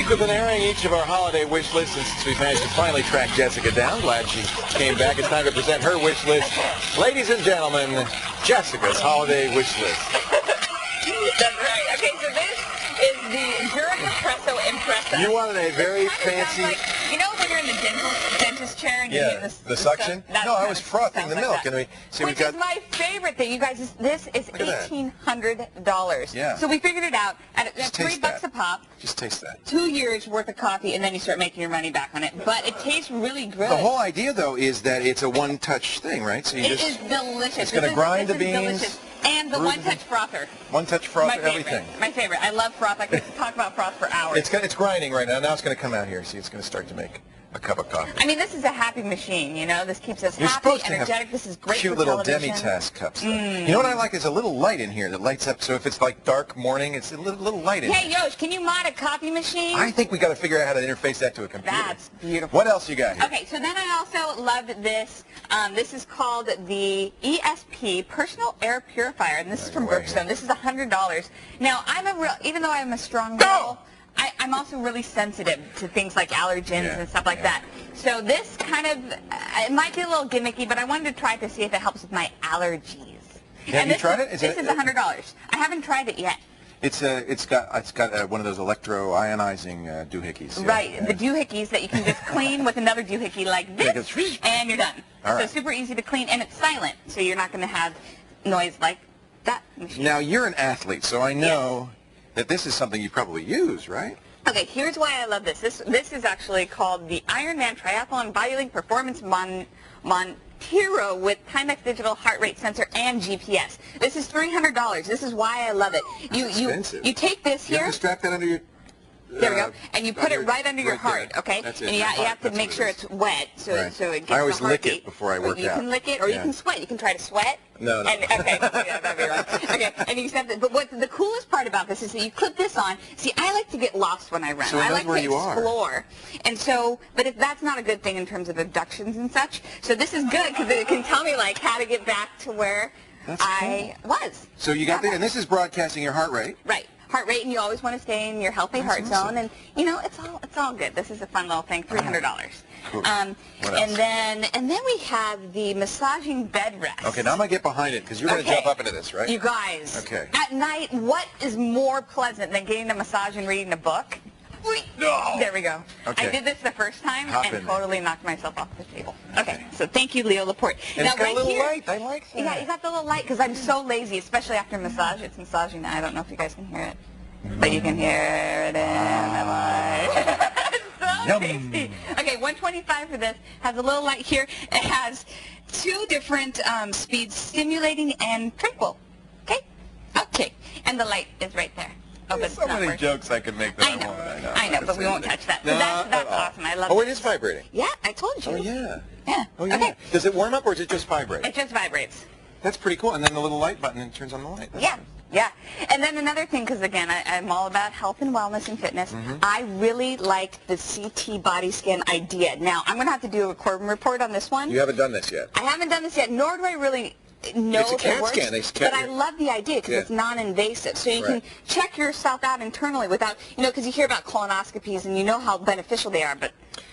week we've been airing each of our holiday wish lists, and since we've managed to finally track Jessica down, glad she came back. It's time to present her wish list. Ladies and gentlemen, Jessica's holiday wish list. That's right. Okay, so this is the Espresso Impressa. You wanted a very fancy... Like, you know when you're in the dentist chair and you get this... the suction? No, I was frothing the milk. Like Which is my favorite thing. You guys, this is $1,800. Yeah. So we figured it out at $3 a pop. Just taste that. 2 years worth of coffee, and then you start making your money back on it. But it tastes really good. The whole idea, though, is that it's a one-touch thing, right? So you It is delicious. It's going to grind the beans. Delicious. And the one-touch frother. One-touch frother, everything. My favorite. I love froth. I could talk about froth for hours. It's grinding right now. Now it's going to come out here. See, it's going to start to make a cup of coffee. I mean, this is a happy machine, you know. This keeps us happy, energetic. This is great cute for little television. demi-tasse cups. You know what I like? There's a little light in here that lights up. So if it's like dark morning, it's a little light in Hey, here. Yosh, can you mod a copy machine? I think we got to figure out how to interface that to a computer. That's beautiful. What else you got here? Okay, so then I also loved this. This is called the ESP Personal Air Purifier, and this is from Brookstone. This is $100. Now, even though I'm a strong girl, I'm also really sensitive to things like allergens and stuff like that. So this kind of, it might be a little gimmicky, but I wanted to try it to see if it helps with my allergies. Have you tried it? This is $100. I haven't tried it yet. It's got one of those electro-ionizing doohickeys. Yeah. Right, the doohickeys that you can just clean with another doohickey like this, and you're done. All right. So super easy to clean, and it's silent, so you're not going to have noise like that machine. Now, you're an athlete, so I know that this is something you probably use, right? Okay, here's why I love this. This is actually called the Ironman Triathlon Bodylink Performance Montero with Timex digital heart rate sensor and GPS. This is $300. This is why I love it. You take this here. You have to strap that under your... There we go. And you put it right under your heart, okay? That's it. And you have to make sure it's wet so it gets I always the heartbeat. lick it before I work out. You can lick it or you can sweat. You can try to sweat. No. Okay, yeah, that'd be right. Okay, and you accept it. But what the coolest part about this is that you clip this on. See, I like to get lost when I run. So I like to explore. And so, but that's not a good thing in terms of abductions and such. So this is good because it can tell me like how to get back to where I was. So you got that, and this is broadcasting your heart rate. Right. Heart rate, and you always want to stay in your healthy heart zone, and you know it's all good. This is a fun little thing, $300. Cool. And then we have the massaging bed rest. Okay, now I'm gonna get behind it because you're gonna jump up into this, right? You guys. Okay. At night, what is more pleasant than getting a massage and reading a book? No. There we go. Okay. I did this the first time and totally knocked myself off the table. Okay, so thank you, Leo Laporte. And now, it's got a little light. I like that. Yeah, you got the little light because I'm so lazy, especially after massage. It's massaging now. I don't know if you guys can hear it. But you can hear it in my voice. So tasty. Okay, $125 for this. Has a little light here. It has 2 different speeds, stimulating and tranquil. Okay? Okay. And the light is right there. Oh, There's so many jokes I could make that I won't. I know, but we won't touch that. So that's awesome. I love it. Oh, it is vibrating. Yeah, I told you. Oh, yeah. Yeah. Oh, yeah. Okay. Does it warm up or does it just vibrate? It just vibrates. That's pretty cool. And then the little light button turns on the light. Yeah. Yeah. And then another thing, because again, I'm all about health and wellness and fitness, I really like the CT body scan idea. Now, I'm going to have to do a Corbin report on this one. You haven't done this yet. I haven't done this yet, nor do I really know it's a if it CAT works. scan. But I love the idea because it's non-invasive. So you can check yourself out internally without, because you hear about colonoscopies and you know how beneficial they are, but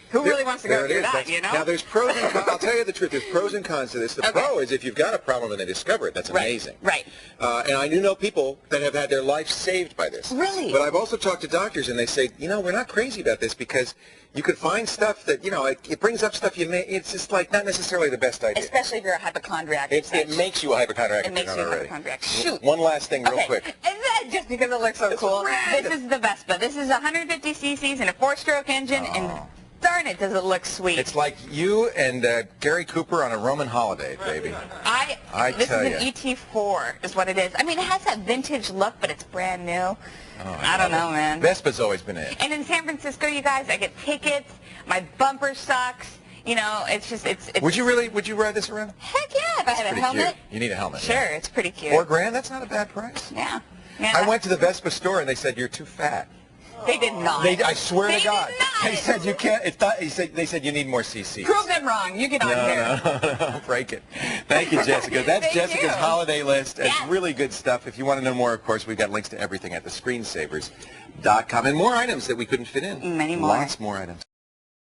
who really wants to go through that, you know? Now, there's pros and cons. I'll tell you the truth. There's pros and cons to this. The pro is if you've got a problem and they discover it, that's amazing. Right. And I do know people that have had their life saved by this. Really? But I've also talked to doctors, and they say, we're not crazy about this because you could find stuff that, it brings up stuff it's just like not necessarily the best idea. Especially if you're a hypochondriac. It makes you a hypochondriac. It makes you a hypochondriac. Shoot. One last thing real quick. And then, just because it looks so cool, this is the Vespa. This is 150 cc's and a 4-stroke engine, and darn it, does it look sweet. It's like you and Gary Cooper on a Roman holiday, baby. This is an ET4 is what it is. I memean, it has that vintage look, but it's brand new. I don't know, man. Vespa's always been it. And in San Francisco, you guys, I get tickets. My bumper sucks. It's just, it's... Would you ride this around? Heck yeah, if I had a helmet. Cute. You need a helmet. Sure, it's pretty cute. $4 grand, that's not a bad price. Yeah. I went to the Vespa store and they said, you're too fat. They did not. I swear They to God. did not. They said you can't. They said you need more CC. Prove them wrong. You get on here. No, break it. Thank you, Jessica. That's Thank Jessica's you. holiday list. It's Yes. really good stuff. If you want to know more, of course, we've got links to everything at thescreensavers.com and more items that we couldn't fit in. Many more. Lots more items.